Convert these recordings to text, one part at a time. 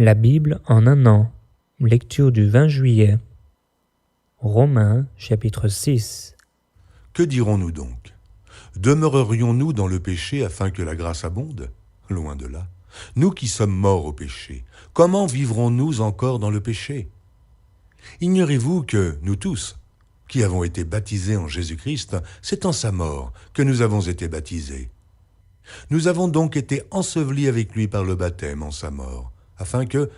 La Bible en un an. Lecture du 20 juillet. Romains, chapitre 6. Que dirons-nous donc? Demeurerions-nous dans le péché afin que la grâce abonde? Loin de là. Nous qui sommes morts au péché, comment vivrons-nous encore dans le péché? Ignorez-vous que nous tous, qui avons été baptisés en Jésus-Christ, c'est en sa mort que nous avons été baptisés. Nous avons donc été ensevelis avec lui par le baptême en sa mort, afin que,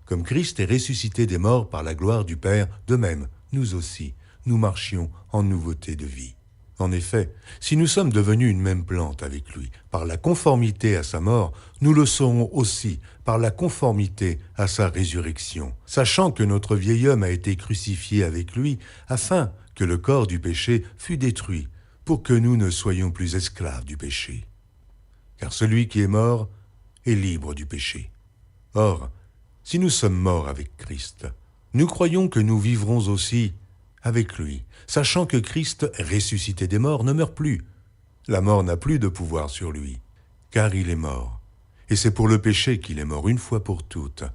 comme Christ est ressuscité des morts par la gloire du Père, de même, nous aussi, nous marchions en nouveauté de vie. En effet, si nous sommes devenus une même plante avec lui, par la conformité à sa mort, nous le serons aussi par la conformité à sa résurrection, sachant que notre vieil homme a été crucifié avec lui, afin que le corps du péché fût détruit, pour que nous ne soyons plus esclaves du péché. Car celui qui est mort est libre du péché. Or, si nous sommes morts avec Christ, nous croyons que nous vivrons aussi avec lui, sachant que Christ, ressuscité des morts, ne meurt plus. La mort n'a plus de pouvoir sur lui, car il est mort. Et c'est pour le péché qu'il est mort une fois pour toutes.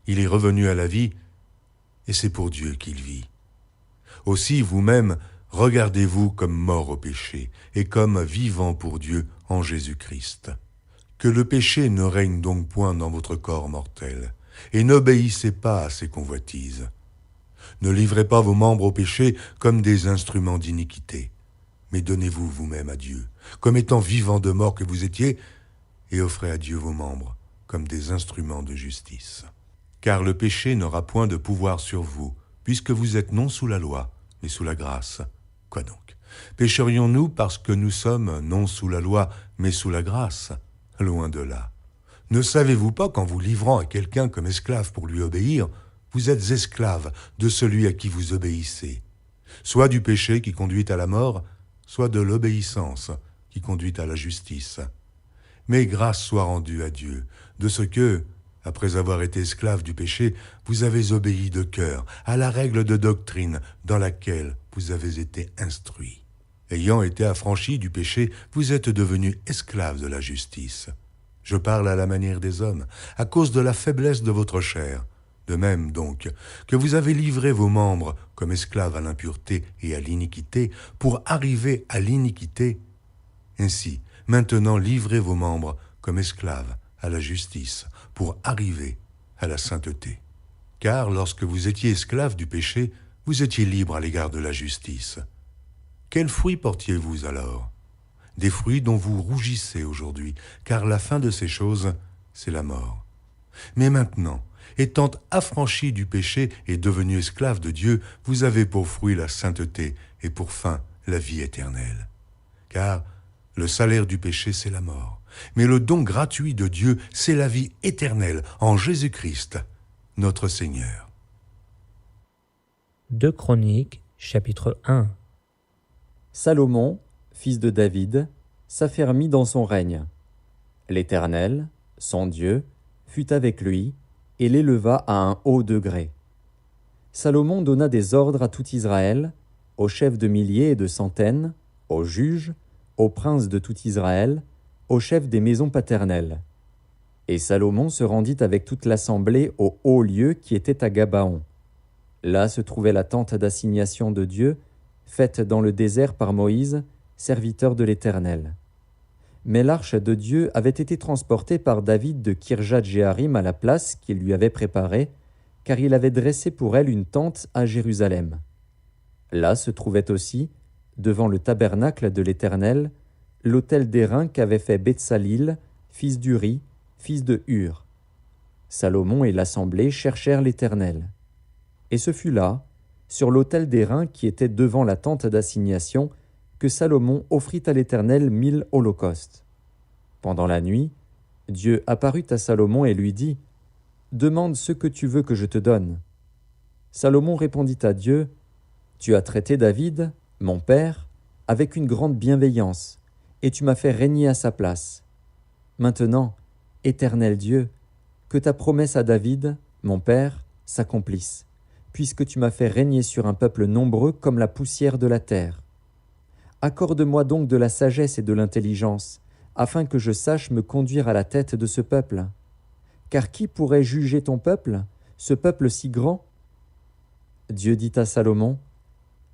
Il est revenu à la vie, et c'est pour Dieu qu'il vit. Aussi, vous-même, regardez-vous comme morts au péché, et comme vivants pour Dieu en Jésus-Christ. Que le péché ne règne donc point dans votre corps mortel, et n'obéissez pas à ses convoitises. Ne livrez pas vos membres au péché comme des instruments d'iniquité, mais donnez-vous vous-même à Dieu, comme étant vivants de mort que vous étiez, et offrez à Dieu vos membres comme des instruments de justice. Car le péché n'aura point de pouvoir sur vous, puisque vous êtes non sous la loi, mais sous la grâce. Quoi donc? Pécherions-nous parce que nous sommes non sous la loi, mais sous la grâce? Loin de là. Ne savez-vous pas qu'en vous livrant à quelqu'un comme esclave pour lui obéir, vous êtes esclave de celui à qui vous obéissez, soit du péché qui conduit à la mort, soit de l'obéissance qui conduit à la justice. Mais grâce soit rendue à Dieu, de ce que, après avoir été esclave du péché, vous avez obéi de cœur à la règle de doctrine dans laquelle vous avez été instruits. Ayant été affranchis du péché, vous êtes devenus esclaves de la justice. Je parle à la manière des hommes, à cause de la faiblesse de votre chair. De même, donc, que vous avez livré vos membres comme esclaves à l'impureté et à l'iniquité pour arriver à l'iniquité, ainsi, maintenant livrez vos membres comme esclaves à la justice pour arriver à la sainteté. Car lorsque vous étiez esclaves du péché, vous étiez libres à l'égard de la justice. Quels fruits portiez-vous alors? Des fruits dont vous rougissez aujourd'hui, car la fin de ces choses, c'est la mort. Mais maintenant, étant affranchis du péché et devenus esclaves de Dieu, vous avez pour fruit la sainteté et pour fin la vie éternelle. Car le salaire du péché, c'est la mort. Mais le don gratuit de Dieu, c'est la vie éternelle en Jésus-Christ, notre Seigneur. 2 Chroniques, chapitre 1. Salomon, fils de David, s'affermit dans son règne. L'Éternel, son Dieu, fut avec lui et l'éleva à un haut degré. Salomon donna des ordres à tout Israël, aux chefs de milliers et de centaines, aux juges, aux princes de tout Israël, aux chefs des maisons paternelles. Et Salomon se rendit avec toute l'assemblée au haut lieu qui était à Gabaon. Là se trouvait la tente d'assignation de Dieu, faite dans le désert par Moïse, serviteur de l'Éternel. Mais l'arche de Dieu avait été transportée par David de Kirjat-Jéarim à la place qu'il lui avait préparée, car il avait dressé pour elle une tente à Jérusalem. Là se trouvait aussi, devant le tabernacle de l'Éternel, l'autel d'airain qu'avait fait Betsalil, fils d'Uri, fils de Hur. Salomon et l'assemblée cherchèrent l'Éternel. Et ce fut là, sur l'autel d'airain qui était devant la tente d'assignation, que Salomon offrit à l'Éternel 1000 holocaustes. Pendant la nuit, Dieu apparut à Salomon et lui dit : « Demande ce que tu veux que je te donne. » Salomon répondit à Dieu : « Tu as traité David, mon père, avec une grande bienveillance, et tu m'as fait régner à sa place. Maintenant, Éternel Dieu, que ta promesse à David, mon père, s'accomplisse, puisque tu m'as fait régner sur un peuple nombreux comme la poussière de la terre. Accorde-moi donc de la sagesse et de l'intelligence, afin que je sache me conduire à la tête de ce peuple. Car qui pourrait juger ton peuple, ce peuple si grand? Dieu dit à Salomon,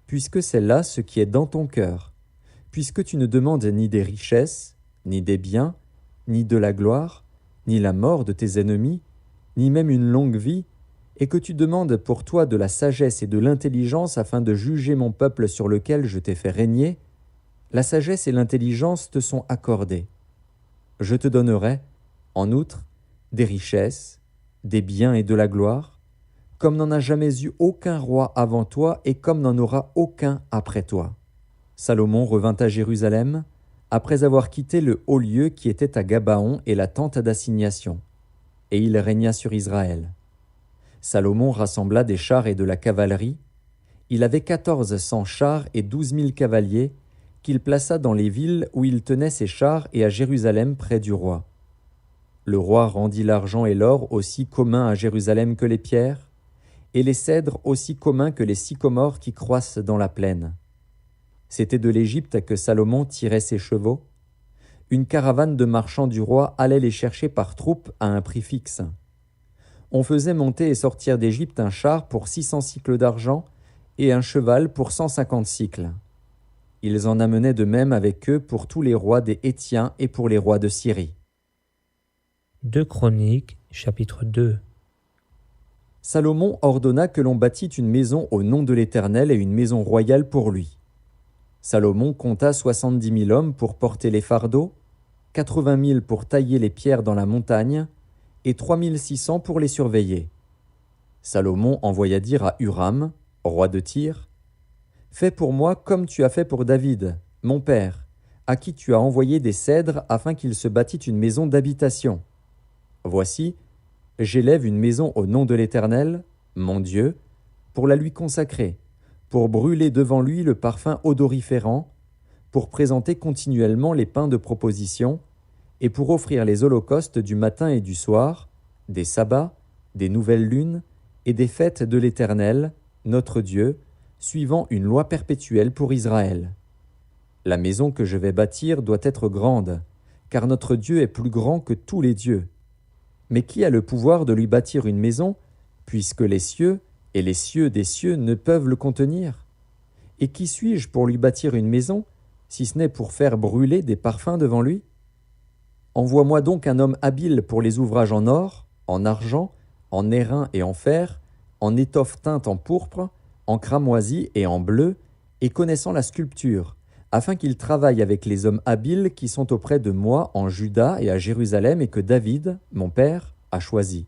puisque c'est là ce qui est dans ton cœur, puisque tu ne demandes ni des richesses, ni des biens, ni de la gloire, ni la mort de tes ennemis, ni même une longue vie, et que tu demandes pour toi de la sagesse et de l'intelligence afin de juger mon peuple sur lequel je t'ai fait régner, la sagesse et l'intelligence te sont accordées. Je te donnerai, en outre, des richesses, des biens et de la gloire, comme n'en a jamais eu aucun roi avant toi et comme n'en aura aucun après toi. Salomon revint à Jérusalem, après avoir quitté le haut lieu qui était à Gabaon et la tente d'assignation, et il régna sur Israël. Salomon rassembla des chars et de la cavalerie. Il avait 1400 chars et 12 000 cavaliers, qu'il plaça dans les villes où il tenait ses chars et à Jérusalem près du roi. Le roi rendit l'argent et l'or aussi communs à Jérusalem que les pierres, et les cèdres aussi communs que les sycomores qui croissent dans la plaine. C'était de l'Égypte que Salomon tirait ses chevaux. Une caravane de marchands du roi allait les chercher par troupes à un prix fixe. On faisait monter et sortir d'Égypte un char pour 600 cycles d'argent et un cheval pour 150 cycles. Ils en amenaient de même avec eux pour tous les rois des Hétiens et pour les rois de Syrie. 2 Chroniques, chapitre 2. Salomon ordonna que l'on bâtît une maison au nom de l'Éternel et une maison royale pour lui. Salomon compta 70 000 hommes pour porter les fardeaux, 80 000 pour tailler les pierres dans la montagne, et 3 600 pour les surveiller. Salomon envoya dire à Huram, roi de Tyr, « Fais pour moi comme tu as fait pour David, mon père, à qui tu as envoyé des cèdres afin qu'il se bâtît une maison d'habitation. Voici, j'élève une maison au nom de l'Éternel, mon Dieu, pour la lui consacrer, pour brûler devant lui le parfum odoriférant, pour présenter continuellement les pains de proposition, et pour offrir les holocaustes du matin et du soir, des sabbats, des nouvelles lunes, et des fêtes de l'Éternel, notre Dieu, suivant une loi perpétuelle pour Israël. La maison que je vais bâtir doit être grande, car notre Dieu est plus grand que tous les dieux. Mais qui a le pouvoir de lui bâtir une maison, puisque les cieux et les cieux des cieux ne peuvent le contenir? Et qui suis-je pour lui bâtir une maison, si ce n'est pour faire brûler des parfums devant lui? Envoie-moi donc un homme habile pour les ouvrages en or, en argent, en airain et en fer, en étoffe teinte en pourpre, en cramoisi et en bleu, et connaissant la sculpture, afin qu'il travaille avec les hommes habiles qui sont auprès de moi en Juda et à Jérusalem et que David, mon père, a choisi.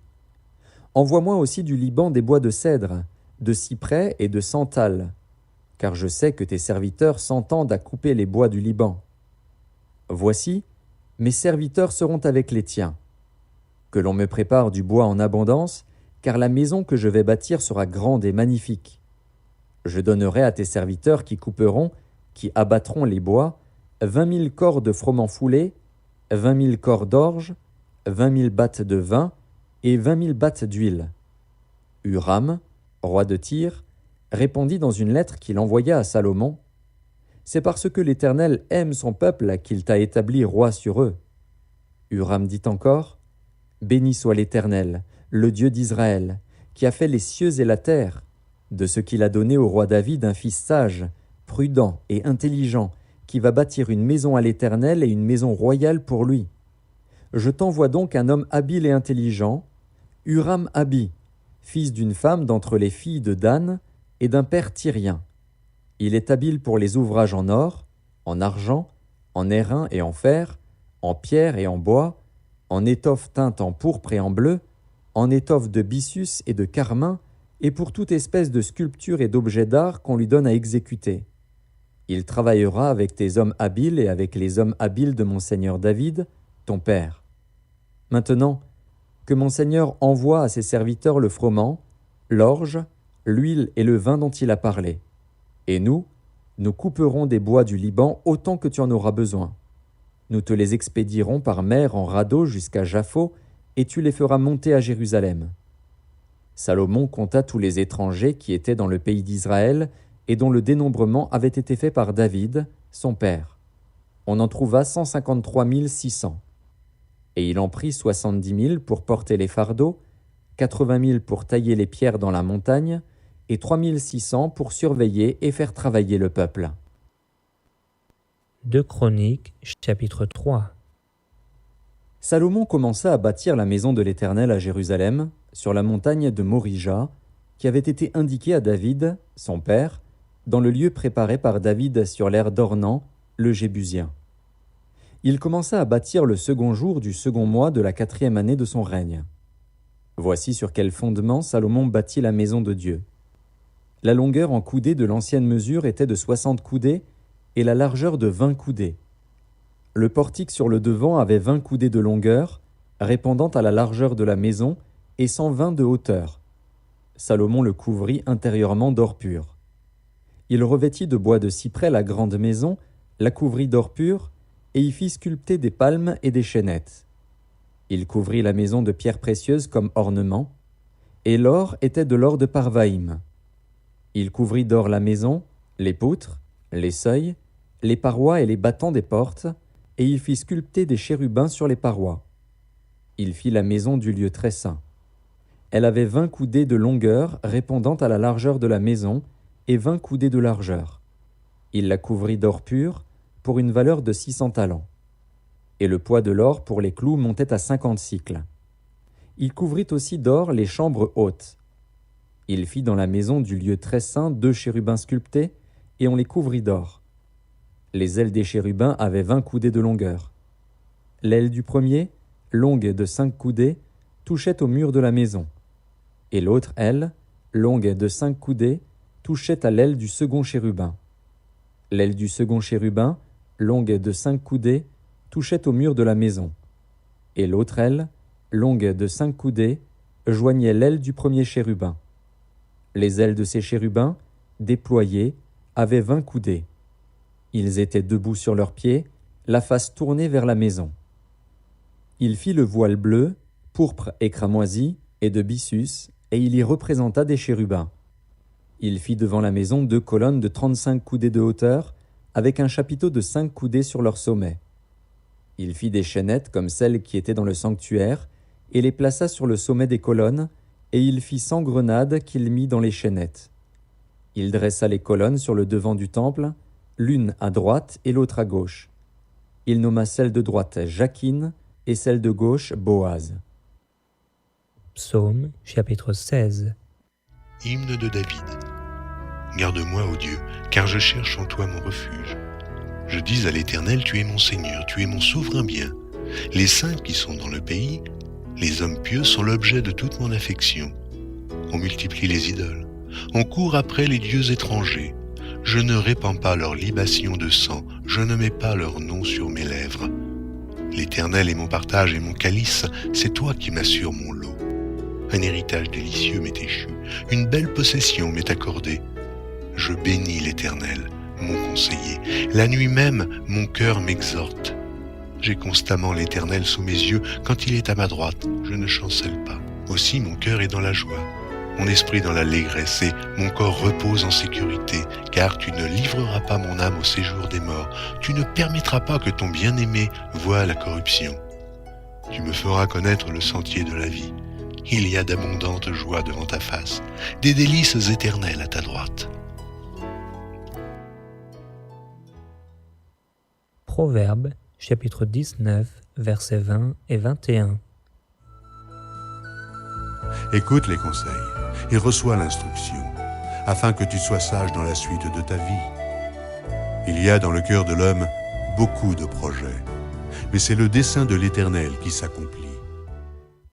Envoie-moi aussi du Liban des bois de cèdre, de cyprès et de santal, car je sais que tes serviteurs s'entendent à couper les bois du Liban. Voici, mes serviteurs seront avec les tiens. Que l'on me prépare du bois en abondance, car la maison que je vais bâtir sera grande et magnifique. Je donnerai à tes serviteurs qui couperont, qui abattront les bois, 20 000 corps de froment foulé, 20 000 corps d'orge, 20 000 battes de vin et 20 000 battes d'huile. Huram, roi de Tyr, répondit dans une lettre qu'il envoya à Salomon, « C'est parce que l'Éternel aime son peuple qu'il t'a établi roi sur eux. » Huram dit encore, « Béni soit l'Éternel, le Dieu d'Israël, qui a fait les cieux et la terre, de ce qu'il a donné au roi David un fils sage, prudent et intelligent, qui va bâtir une maison à l'Éternel et une maison royale pour lui. Je t'envoie donc un homme habile et intelligent, Huram-Abi, fils d'une femme d'entre les filles de Dan et d'un père tyrien. Il est habile pour les ouvrages en or, en argent, en airain et en fer, en pierre et en bois, en étoffe teinte en pourpre et en bleu, en étoffe de byssus et de carmin, et pour toute espèce de sculpture et d'objets d'art qu'on lui donne à exécuter. Il travaillera avec tes hommes habiles et avec les hommes habiles de mon seigneur David, ton père. Maintenant, que mon seigneur envoie à ses serviteurs le froment, l'orge, l'huile et le vin dont il a parlé. Et nous couperons des bois du Liban autant que tu en auras besoin. Nous te les expédierons par mer en radeau jusqu'à Jaffo, et tu les feras monter à Jérusalem. » Salomon compta tous les étrangers qui étaient dans le pays d'Israël et dont le dénombrement avait été fait par David, son père. On en trouva 153 600. Et il en prit 70 000 pour porter les fardeaux, 80 000 pour tailler les pierres dans la montagne, et 3 600 pour surveiller et faire travailler le peuple. 2 Chroniques, chapitre 3. Salomon commença à bâtir la maison de l'Éternel à Jérusalem, sur la montagne de Morija, qui avait été indiquée à David, son père, dans le lieu préparé par David sur l'aire d'Ornan, le Jébusien. Il commença à bâtir le second jour du second mois de la 4e année de son règne. Voici sur quel fondement Salomon bâtit la maison de Dieu. La longueur en coudées de l'ancienne mesure était de 60 coudées et la largeur de 20 coudées. Le portique sur le devant avait 20 coudées de longueur, répondant à la largeur de la maison, et 120 de hauteur. Salomon le couvrit intérieurement d'or pur. Il revêtit de bois de cyprès la grande maison, la couvrit d'or pur, et y fit sculpter des palmes et des chênettes. Il couvrit la maison de pierres précieuses comme ornement, et l'or était de l'or de Parvaïm. Il couvrit d'or la maison, les poutres, les seuils, les parois et les battants des portes, et il fit sculpter des chérubins sur les parois. Il fit la maison du lieu très saint. Elle avait 20 coudées de longueur répondant à la largeur de la maison, et 20 coudées de largeur. Il la couvrit d'or pur, pour une valeur de 600 talents. Et le poids de l'or pour les clous montait à 50 cycles. Il couvrit aussi d'or les chambres hautes. Il fit dans la maison du lieu très saint 2 chérubins sculptés, et on les couvrit d'or. Les ailes des chérubins avaient 20 coudées de longueur. L'aile du premier, longue de 5 coudées, touchait au mur de la maison. Et l'autre aile, longue de 5 coudées, touchait à l'aile du second chérubin. L'aile du second chérubin, longue de 5 coudées, touchait au mur de la maison. Et l'autre aile, longue de 5 coudées, joignait l'aile du premier chérubin. Les ailes de ces chérubins, déployées, avaient 20 coudées. Ils étaient debout sur leurs pieds, la face tournée vers la maison. Il fit le voile bleu, pourpre et cramoisi, et de byssus, et il y représenta des chérubins. Il fit devant la maison 2 colonnes de 35 coudées de hauteur, avec un chapiteau de 5 coudées sur leur sommet. Il fit des chaînettes comme celles qui étaient dans le sanctuaire, et les plaça sur le sommet des colonnes, et il fit 100 grenades qu'il mit dans les chaînettes. Il dressa les colonnes sur le devant du temple, l'une à droite et l'autre à gauche. Il nomma celle de droite Jachin et celle de gauche Boaz. Psaume, chapitre 16. Hymne de David. Garde-moi, ô Dieu, car je cherche en toi mon refuge. Je dis à l'Éternel, tu es mon Seigneur, tu es mon souverain bien. Les saints qui sont dans le pays, les hommes pieux sont l'objet de toute mon affection. On multiplie les idoles, on court après les dieux étrangers. Je ne répands pas leur libation de sang, je ne mets pas leur nom sur mes lèvres. L'Éternel est mon partage et mon calice, c'est toi qui m'assures mon lot. Un héritage délicieux m'est échu, une belle possession m'est accordée. Je bénis l'Éternel, mon conseiller. La nuit même, mon cœur m'exhorte. J'ai constamment l'Éternel sous mes yeux, quand il est à ma droite, je ne chancelle pas. Aussi mon cœur est dans la joie, mon esprit dans l'allégresse et mon corps repose en sécurité, car tu ne livreras pas mon âme au séjour des morts, tu ne permettras pas que ton bien-aimé voie la corruption. Tu me feras connaître le sentier de la vie. Il y a d'abondantes joies devant ta face, des délices éternelles à ta droite. Proverbes, chapitre 19, versets 20 et 21. Écoute les conseils et reçois l'instruction, afin que tu sois sage dans la suite de ta vie. Il y a dans le cœur de l'homme beaucoup de projets, mais c'est le dessein de l'Éternel qui s'accomplit.